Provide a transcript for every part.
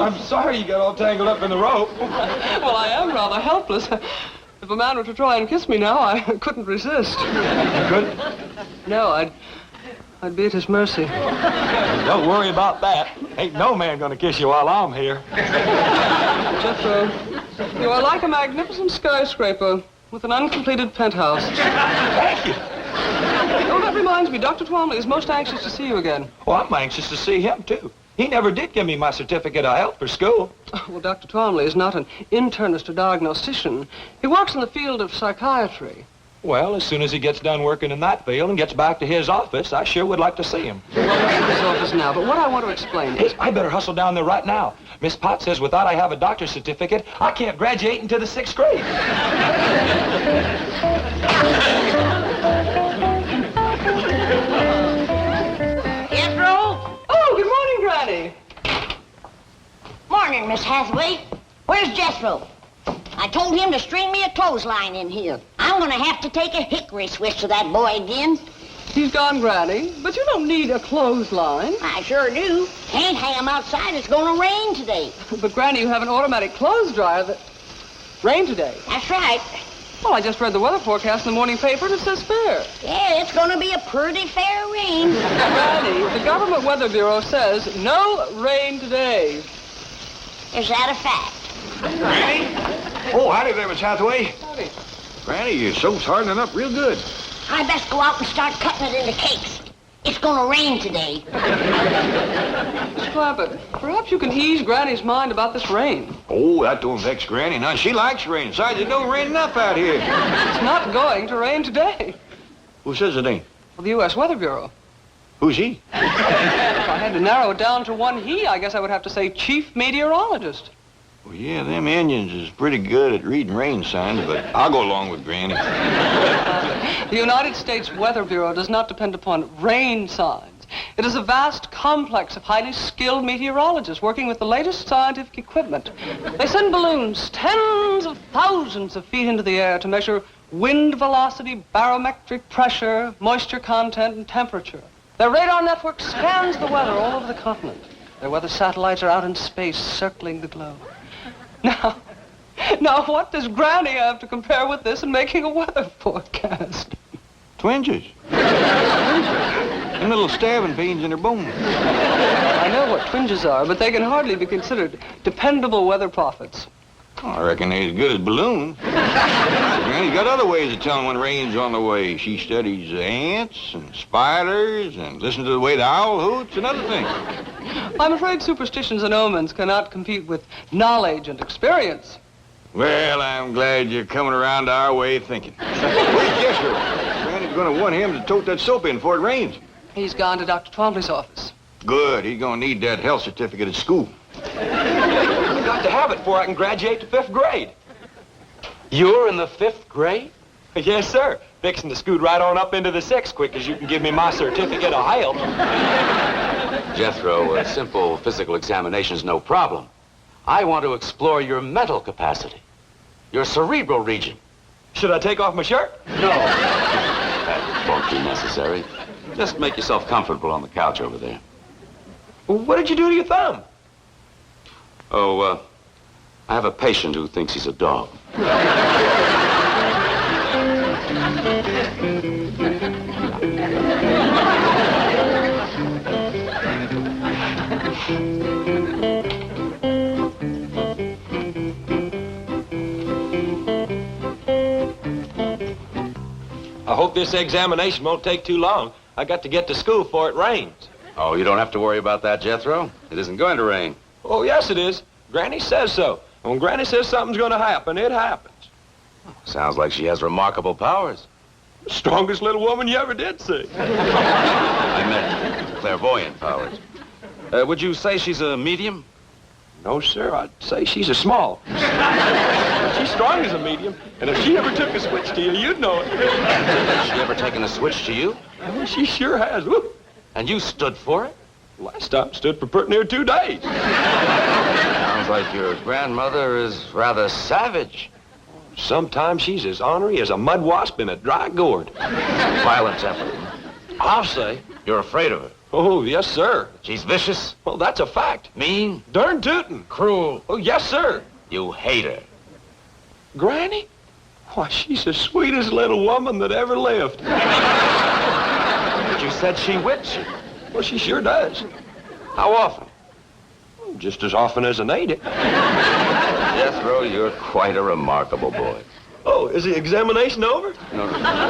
I'm sorry you got all tangled up in the rope. Well, I am rather helpless. If a man were to try and kiss me now, I couldn't resist. You couldn't? No, I'd be at his mercy. Don't worry about that. Ain't no man gonna kiss you while I'm here. Jethro, you are like a magnificent skyscraper with an uncompleted penthouse. Thank you. Oh, that reminds me, Dr. Twomley is most anxious to see you again. Well, I'm anxious to see him, too. He never did give me my certificate of health for school. Oh, well, Dr. Twomley is not an internist or diagnostician. He works in the field of psychiatry. Well, as soon as he gets done working in that field and gets back to his office, I sure would like to see him. Well, I'm at his office now, but what I want to explain is... Hey, I better hustle down there right now. Miss Potts says without I have a doctor's certificate, I can't graduate into the 6th grade. Jethro? Oh, good morning, Granny. Morning, Miss Hathaway. Where's Jethro? I told him to string me a clothesline in here. I'm gonna have to take a hickory switch to that boy again. He's gone, Granny, but you don't need a clothesline. I sure do. Can't hang him outside. It's gonna rain today. But, Granny, you have an automatic clothes dryer that... Rain today. That's right. Well, I just read the weather forecast in the morning paper and it says fair. Yeah, it's gonna be a pretty fair rain. Granny, the Government Weather Bureau says no rain today. Is that a fact? Granny? Oh, howdy there, Miss Hathaway. Howdy. Granny, your soap's hardening up real good. I best go out and start cutting it into cakes. It's gonna rain today. Miss Clampett, perhaps you can ease Granny's mind about this rain. Oh, that don't vex Granny. Now, she likes rain. Besides, it don't rain enough out here. It's not going to rain today. Who says it ain't? Well, the U.S. Weather Bureau. Who's he? If I had to narrow it down to one he, I guess I would have to say chief meteorologist. Well, yeah, them Indians is pretty good at reading rain signs, but I'll go along with Granny. The United States Weather Bureau does not depend upon rain signs. It is a vast complex of highly skilled meteorologists working with the latest scientific equipment. They send balloons tens of thousands of feet into the air to measure wind velocity, barometric pressure, moisture content, and temperature. Their radar network scans the weather all over the continent. Their weather satellites are out in space circling the globe. Now, what does Granny have to compare with this in making a weather forecast? Twinges. Them little stabbing pains in her bones. I know what twinges are, but they can hardly be considered dependable weather prophets. Oh, I reckon they as good as balloons. Granny's got other ways of telling when rain's on the way. She studies ants and spiders and listens to the way the owl hoots and other things. I'm afraid superstitions and omens cannot compete with knowledge and experience. Well, I'm glad you're coming around to our way of thinking. Where's Jethro? Granny's gonna want him to tote that soap in before it rains. He's gone to Dr. Twomley's office. Good. He's gonna need that health certificate at school. I've got to have it before I can graduate to 5th grade. You're in the 5th grade? Yes, sir. Fixing to scoot right on up into the 6th quick as you can give me my certificate of health. Jethro, a simple physical examination is no problem. I want to explore your mental capacity, your cerebral region. Should I take off my shirt? No. That won't be necessary. Just make yourself comfortable on the couch over there. Well, what did you do to your thumb? Oh, I have a patient who thinks he's a dog. I hope this examination won't take too long. I got to get to school before it rains. Oh, you don't have to worry about that, Jethro. It isn't going to rain. Oh, yes, it is. Granny says so. When Granny says something's going to happen, it happens. Sounds like she has remarkable powers. Strongest little woman you ever did see. I meant clairvoyant powers. Would you say she's a medium? No, sir. I'd say she's a small. She's strong as a medium, and if she ever took a switch to you, you'd know it. Has she ever taken a switch to you? Oh, she sure has. Woo. And you stood for it? Last time stood for pretty near 2 days. Sounds like your grandmother is rather savage. Sometimes she's as ornery as a mud wasp in a dry gourd. Violent temper. I'll say. You're afraid of her. Oh, yes, sir. She's vicious, Well, that's a fact. mean, Darn tootin'. cruel. Oh, yes, sir. You hate her. Granny? Why, she's the sweetest little woman that ever lived. But you said she whipped you. Well, she sure does. How often? Just as often as I need it. Jethro, you're quite a remarkable boy. Oh, is the examination over? No,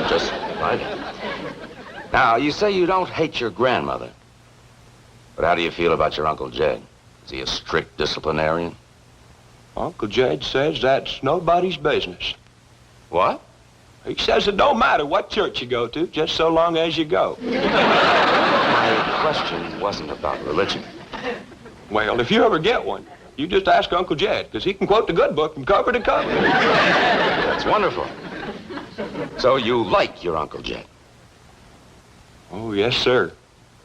just right. Now, you say you don't hate your grandmother. But how do you feel about your Uncle Jed? Is he a strict disciplinarian? Uncle Jed says that's nobody's business. What? He says it don't matter what church you go to, just so long as you go. My question wasn't about religion. Well, if you ever get one, you just ask Uncle Jed, because he can quote the good book from cover to cover. That's wonderful. So you like your Uncle Jed? Oh, yes, sir.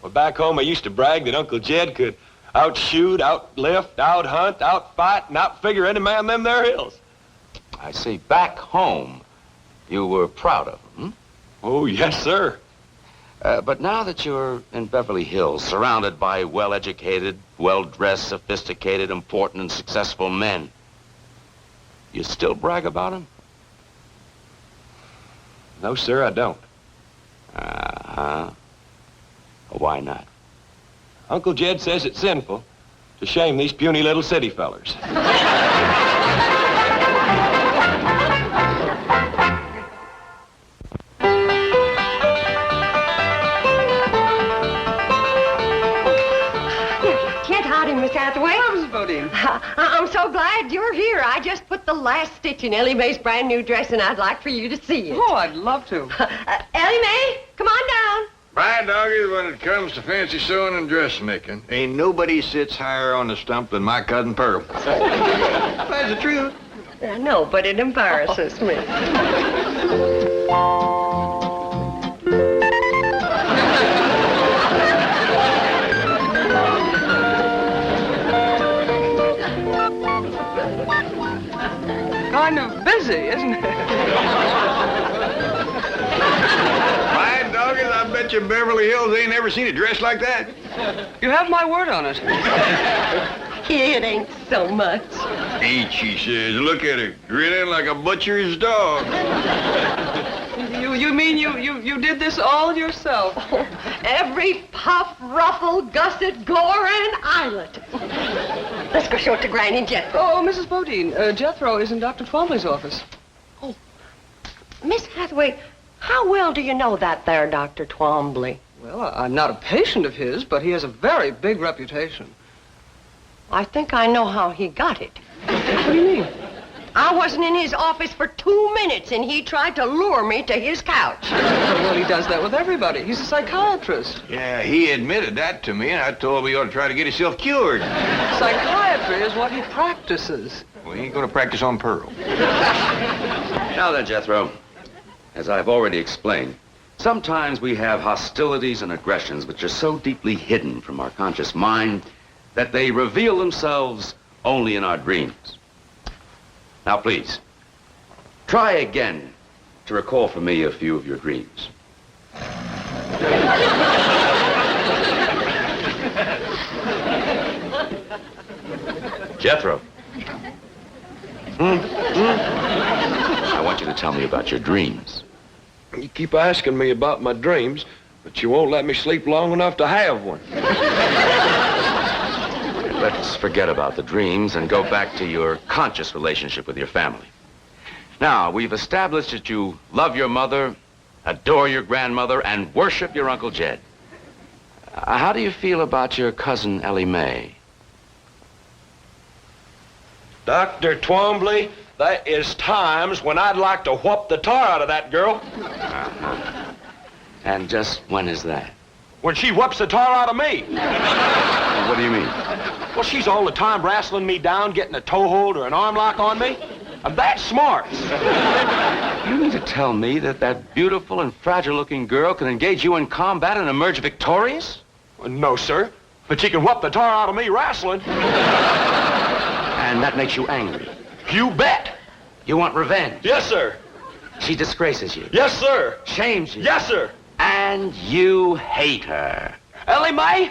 Well, back home, I used to brag that Uncle Jed could outshoot, outlift, outhunt, outfight, and outfigure any man in them there hills. I see. Back home, you were proud of him, Oh, yes, sir. But now that you're in Beverly Hills, surrounded by well-educated, well-dressed, sophisticated, important, and successful men, you still brag about him? No, sir, I don't. Uh-huh. Why not? Uncle Jed says it's sinful to shame these puny little city fellers. Miss Hathaway. Hello, Mrs. Bodine. I'm so glad you're here. I just put the last stitch in Elly Mae's brand new dress, and I'd like for you to see it. Oh, I'd love to. Elly Mae, come on down. My doggies, when it comes to fancy sewing and dressmaking, ain't nobody sits higher on the stump than my cousin Pearl. That's the truth. No, but it embarrasses me. Kind of busy, isn't it? My doggies, I bet you Beverly Hills ain't ever seen a dress like that. You have my word on it. It ain't so much. Ain't, she says. Look at her, grinning like a butcher's dog. You mean you did this all yourself? Oh, every puff, ruffle, gusset, gore, and eyelet. Let's go show it to Granny and Jethro. Oh, Mrs. Bodine, Jethro is in Dr. Twombly's office. Oh, Miss Hathaway, how well do you know that there Dr. Twombly? Well, I'm not a patient of his, but he has a very big reputation. I think I know how he got it. What do you mean? I wasn't in his office for 2 minutes, and he tried to lure me to his couch. Well, he does that with everybody. He's a psychiatrist. Yeah, he admitted that to me, and I told him he ought to try to get himself cured. Psychiatry is what he practices. Well, he ain't gonna practice on Pearl. Now then, Jethro, as I've already explained, sometimes we have hostilities and aggressions which are so deeply hidden from our conscious mind that they reveal themselves only in our dreams. Now, please, try again to recall for me a few of your dreams. Jethro. I want you to tell me about your dreams. You keep asking me about my dreams, but you won't let me sleep long enough to have one. Let's forget about the dreams and go back to your conscious relationship with your family. Now, we've established that you love your mother, adore your grandmother, and worship your Uncle Jed. How do you feel about your cousin Elly Mae? Dr. Twombly, there is times when I'd like to whoop the tar out of that girl. Uh-huh. And just when is that? When she whoops the tar out of me. What do you mean? Well, she's all the time wrestling me down, getting a toe hold or an arm lock on me. I'm that smart. You mean to tell me that that beautiful and fragile-looking girl can engage you in combat and emerge victorious? No, sir. But she can whoop the tar out of me wrestling. And that makes you angry? You bet. You want revenge? Yes, sir. She disgraces you? Yes, sir. Shames you? Yes, sir. And you hate her? Elly May?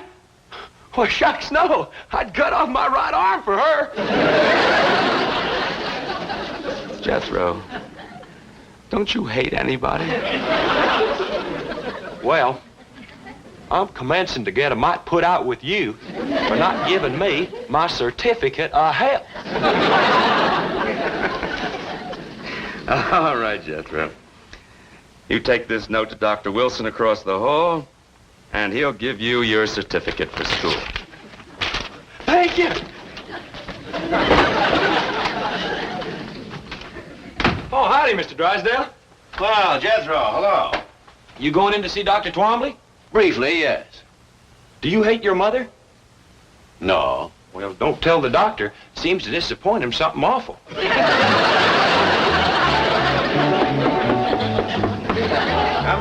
Well, shucks, no. I'd cut off my right arm for her. Jethro, don't you hate anybody? Well, I'm commencing to get a mite put out with you for not giving me my certificate of health. All right, Jethro. You take this note to Dr. Wilson across the hall, and he'll give you your certificate for school. Thank you. Oh, howdy, Mr. Drysdale. Well, Jethro, hello. You going in to see Dr. Twombly? Briefly, yes. Do you hate your mother? No. Well, don't tell the doctor. Seems to disappoint him something awful. Come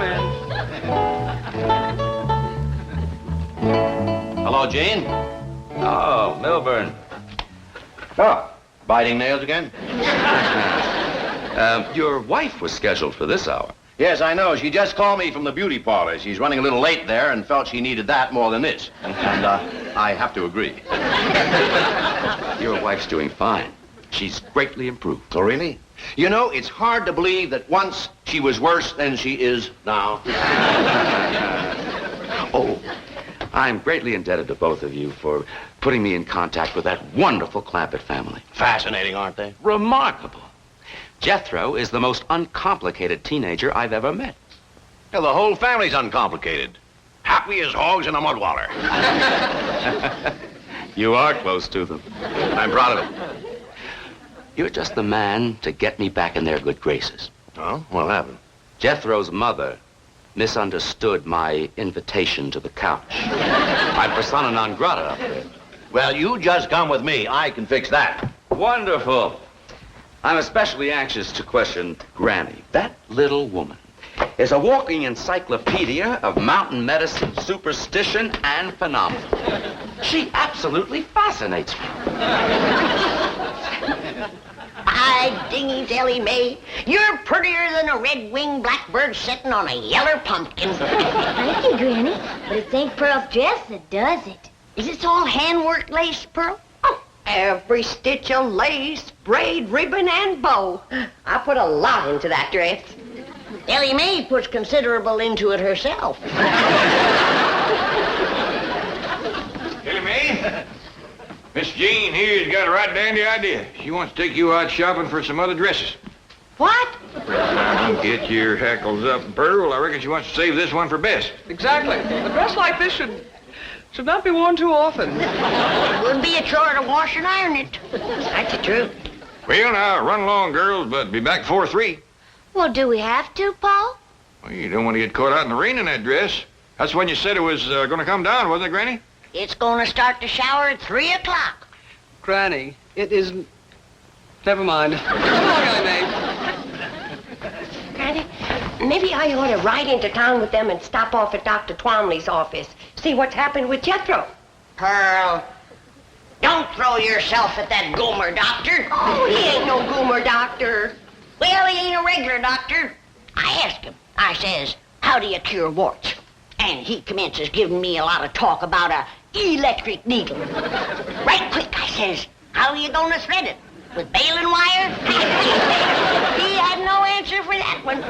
in. Hello, Jane. Oh, Milburn. Oh, biting nails again? Your wife was scheduled for this hour. Yes, I know. She just called me from the beauty parlor. She's running a little late there and felt she needed that more than this. And I have to agree. Your wife's doing fine. She's greatly improved. Oh, really? You know, it's hard to believe that once she was worse than she is now. Oh, I'm greatly indebted to both of you for putting me in contact with that wonderful Clampett family. Fascinating, aren't they? Remarkable. Jethro is the most uncomplicated teenager I've ever met. Well, the whole family's uncomplicated. Happy as hogs in a mud waller. You are close to them. I'm proud of it. You're just the man to get me back in their good graces. Oh, what happened? Jethro's mother misunderstood my invitation to the couch. I'm persona non grata up there. Well, you just come with me. I can fix that. Wonderful. I'm especially anxious to question Granny. That little woman is a walking encyclopedia of mountain medicine, superstition, and phenomena. She absolutely fascinates me. By dingies, Elly May, you're prettier than a red-winged blackbird sitting on a yeller pumpkin. Thank you, Granny. But it ain't Pearl's dress that does it. Is this all handwork lace, Pearl? Every stitch of lace, braid, ribbon, and bow. I put a lot into that dress. Elly May puts considerable into it herself. Elly May? Miss Jean here's got a right dandy idea. She wants to take you out shopping for some other dresses. What? Now, you get your hackles up, Pearl. I reckon she wants to save this one for best. Exactly. A dress like this should not be worn too often. It would be a chore to wash and iron it. That's the truth. Well, now, run along, girls, but be back before 3. Well, do we have to, Paul? Well, you don't want to get caught out in the rain in that dress. That's when you said it was going to come down, wasn't it, Granny? It's going to start to shower at 3 o'clock. Granny, it isn't. Never mind. Come on, Elly May. Granny, maybe I ought to ride into town with them and stop off at Dr. Twombly's office. See what's happened with Jethro. Pearl, don't throw yourself at that goomer doctor. Oh, he ain't no goomer doctor. Well, he ain't a regular doctor. I asked him. I says, how do you cure warts? And he commences giving me a lot of talk about a electric needle. Right quick, I says, how are you going to thread it? With baling wire? He had no answer for that one.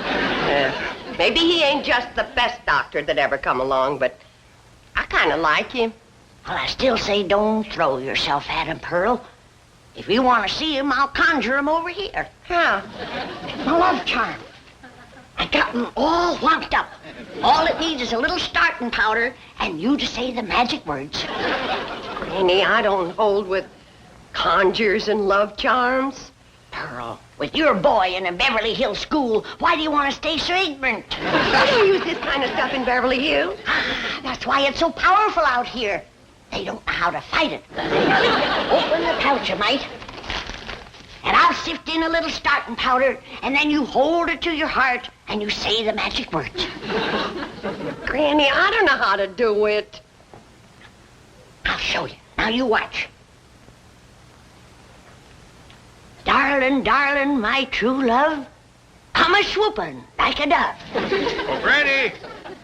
Maybe he ain't just the best doctor that ever come along, but I kind of like him. Well, I still say don't throw yourself at him, Pearl. If you want to see him, I'll conjure him over here. How? My love charm. I got them all locked up. All it needs is a little starting powder and you to say the magic words. Granny, I don't hold with conjures and love charms. Pearl, with your boy in a Beverly Hills school, why do you want to stay so ignorant? I don't use this kind of stuff in Beverly Hills. That's why it's so powerful out here. They don't know how to fight it. Open the pouch a mite. And I'll sift in a little starting powder, and then you hold it to your heart, and you say the magic words. Granny, I don't know how to do it. I'll show you. Now you watch. Darling, darling, my true love, come a-swooping like a dove. Oh, Granny!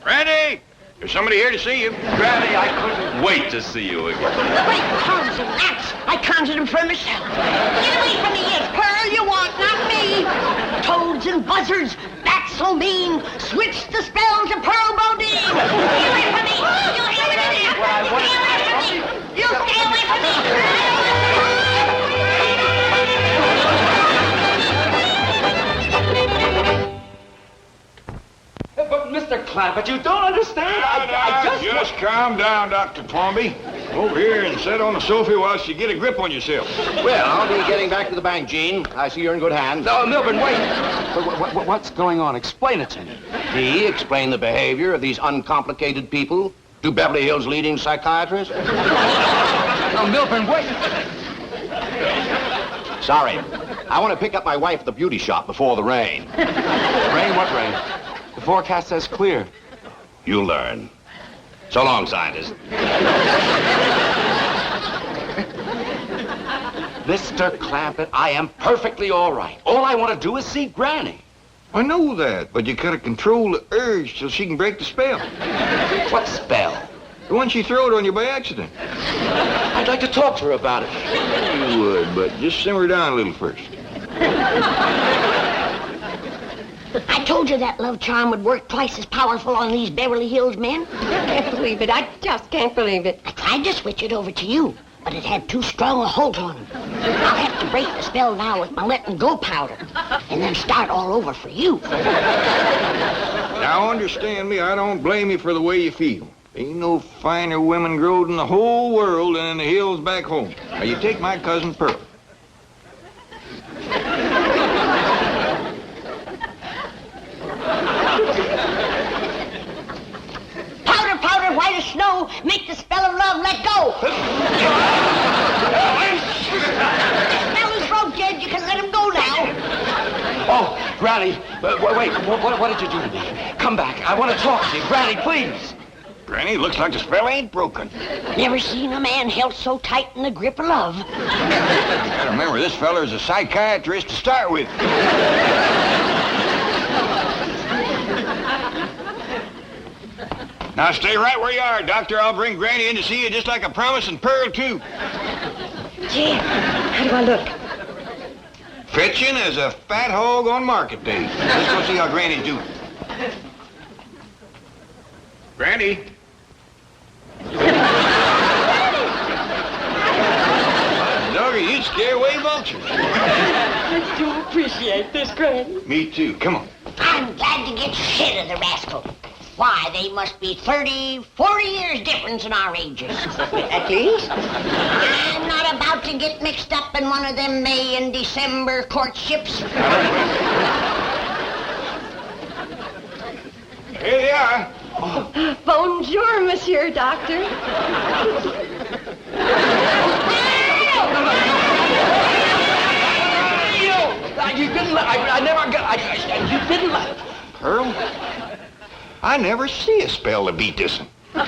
Granny! There's somebody here to see you. Granny, I couldn't wait to see you again. Great cards and rats. I counted them for myself. Get away from me, it's Pearl you want, not me. Toads and buzzards, that's so mean. Switch the spell to Pearl Bodine. Get away from me. You stay away from me. You stay away from me. But, Mr. Clampett, you don't understand. I Just calm down, Dr. Twombly. Over here and sit on the sofa whilst you get a grip on yourself. Well, I'll be getting back to the bank, Gene. I see you're in good hands. No, Milburn, wait. What's going on? Explain it to me. He explained the behavior of these uncomplicated people to Beverly Hills' leading psychiatrist. No, Milburn, wait. Sorry. I want to pick up my wife at the beauty shop before the rain. Rain? What rain? The forecast says clear. You'll learn. So long, scientist. Mr. Clampett, I am perfectly all right. All I want to do is see Granny. I know that, but you gotta control the urge till she can break the spell. What spell? The one she throwed on you by accident. I'd like to talk to her about it. You would, but just simmer down a little first. I told you that love charm would work twice as powerful on these Beverly Hills men. I can't believe it. I just can't believe it. I tried to switch it over to you, but it had too strong a hold on him. I'll have to break the spell now with my letting go powder, and then start all over for you. Now, understand me, I don't blame you for the way you feel. Ain't no finer women growed in the whole world than in the hills back home. Now, you take my cousin Pearl. Powder, powder, white as snow, make the spell of love let go. The spell is broke, Jed. You can let him go now. Oh, Granny, wait, what did you do to me? Come back. I want to talk to you. Granny, please. Granny, looks like the spell ain't broken. Never seen a man held so tight in the grip of love. You gotta remember, this feller's a psychiatrist to start with. Now, stay right where you are, Doctor. I'll bring Granny in to see you just like I promised, and Pearl, too. Jed, how do I look? Fetching as a fat hog on market day. Let's go see how Granny's doing. Granny. Doggy, you'd scare away vultures. I do appreciate this, Granny. Me too. Come on. I'm glad to get rid of the rascal. Why, they must be 30, 40 years difference in our ages. At least. I'm not about to get mixed up in one of them May and December courtships. Here they are. Bonjour, Monsieur Doctor. You didn't let... I never got... you didn't let... Pearl, I never see a spell to beat this one. I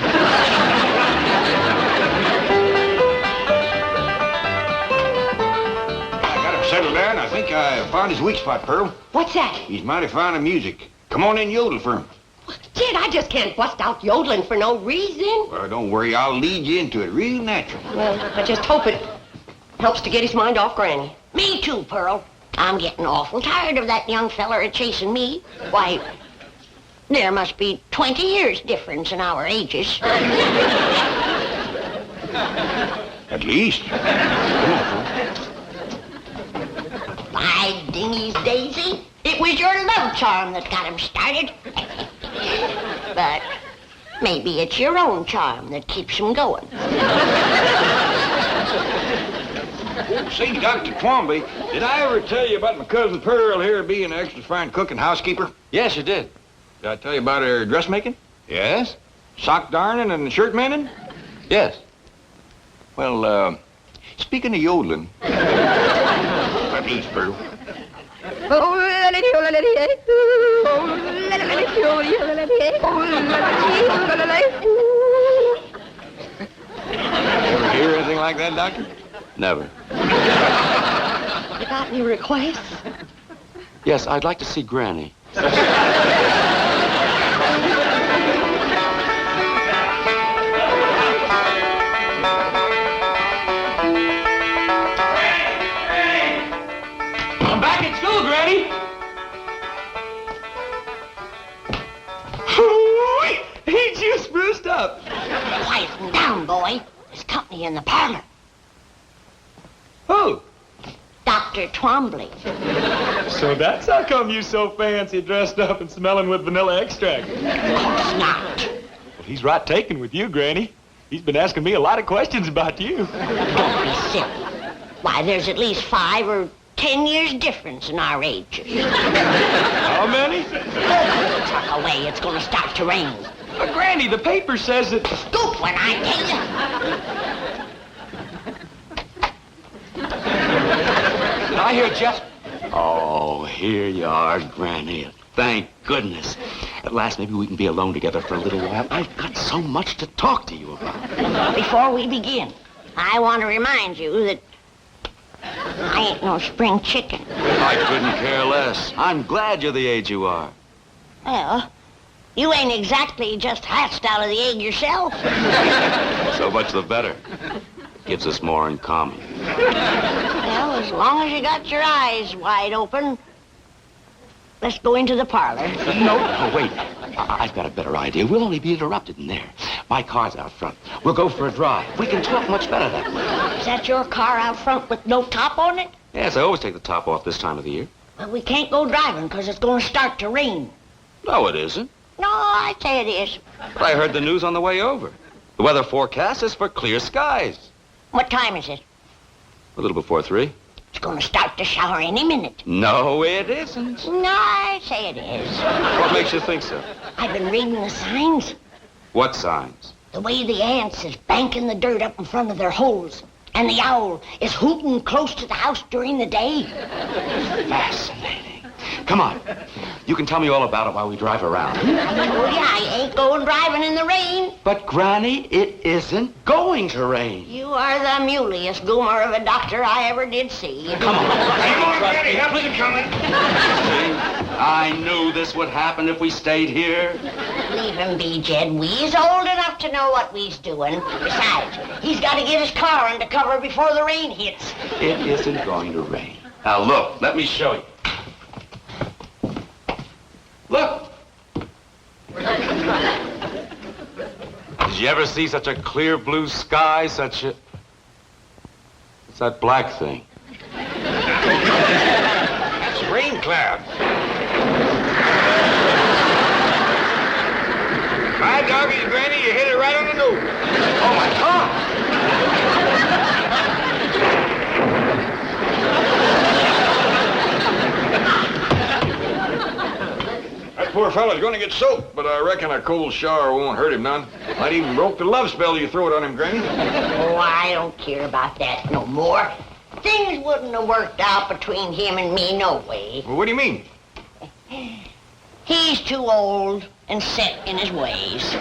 got him settled down. I think I found his weak spot, Pearl. What's that? He's mighty fond of music. Come on in, yodel for him. Jed, I just can't bust out yodeling for no reason. Well, don't worry. I'll lead you into it real natural. Well, I just hope it helps to get his mind off Granny. Me too, Pearl. I'm getting awful tired of that young feller chasing me. Why, there must be 20 years difference in our ages. At least. Come on, Pearl. By dingy's daisy, it was your love charm that got him started. But maybe it's your own charm that keeps him going. Say, Dr. Twombly, did I ever tell you about my cousin Pearl here being an extra fine cook and housekeeper? Yes, you did. Did I tell you about her dressmaking? Yes? Sock darning and shirt mending? Yes. Well, speaking of yodeling, at least, Pearl. Ever hear anything like that, Doctor? Never. You got any requests? Yes, I'd like to see Granny. be in the parlor. Who? Dr. Twombly. So that's how come you so fancy dressed up and smelling with vanilla extract. Of course not. Well, he's right taken with you, Granny. He's been asking me a lot of questions about you. Don't be silly. Why, there's at least 5 or 10 years difference in our ages. How many? Tuck away, it's gonna start to rain. But Granny, the paper says that... Scoop when I tell you. Did I hear Jethro? Oh, here you are, Granny. Thank goodness. At last, maybe we can be alone together for a little while. I've got so much to talk to you about. Before we begin, I want to remind you that I ain't no spring chicken. I couldn't care less. I'm glad you're the age you are. Well, you ain't exactly just hatched out of the egg yourself. So much the better. Gives us more in common. Well, as long as you got your eyes wide open, let's go into the parlor. No, wait. I've got a better idea. We'll only be interrupted in there. My car's out front. We'll go for a drive. We can talk much better that way. Is that your car out front with no top on it? Yes, I always take the top off this time of the year. Well, we can't go driving because it's going to start to rain. No, it isn't. No, I say it is. But I heard the news on the way over. The weather forecast is for clear skies. What time is it? A little before 3. It's going to start to shower any minute. No, it isn't. No, I say it is. What makes you think so? I've been reading the signs. What signs? The way the ants is banking the dirt up in front of their holes. And the owl is hooting close to the house during the day. Fascinating. Come on. You can tell me all about it while we drive around. I told you I ain't going driving in the rain. But, Granny, it isn't going to rain. You are the muliest goomer of a doctor I ever did see. Come on. Come on, Granny, help us coming. I knew this would happen if we stayed here. Leave him be, Jed. We's old enough to know what we's doing. Besides, he's got to get his car under cover before the rain hits. It isn't going to rain. Now, look, let me show you. Look. Did you ever see such a clear blue sky, such a... What's that black thing? That's rain clouds. My doggies, Granny, you hit it right on the nose. Oh, my God! That poor fellow's going to get soaked, but I reckon a cold shower won't hurt him none. Might even broke the love spell you throw it on him, Granny. Oh, I don't care about that no more. Things wouldn't have worked out between him and me no way. Well, what do you mean? He's too old and set in his ways.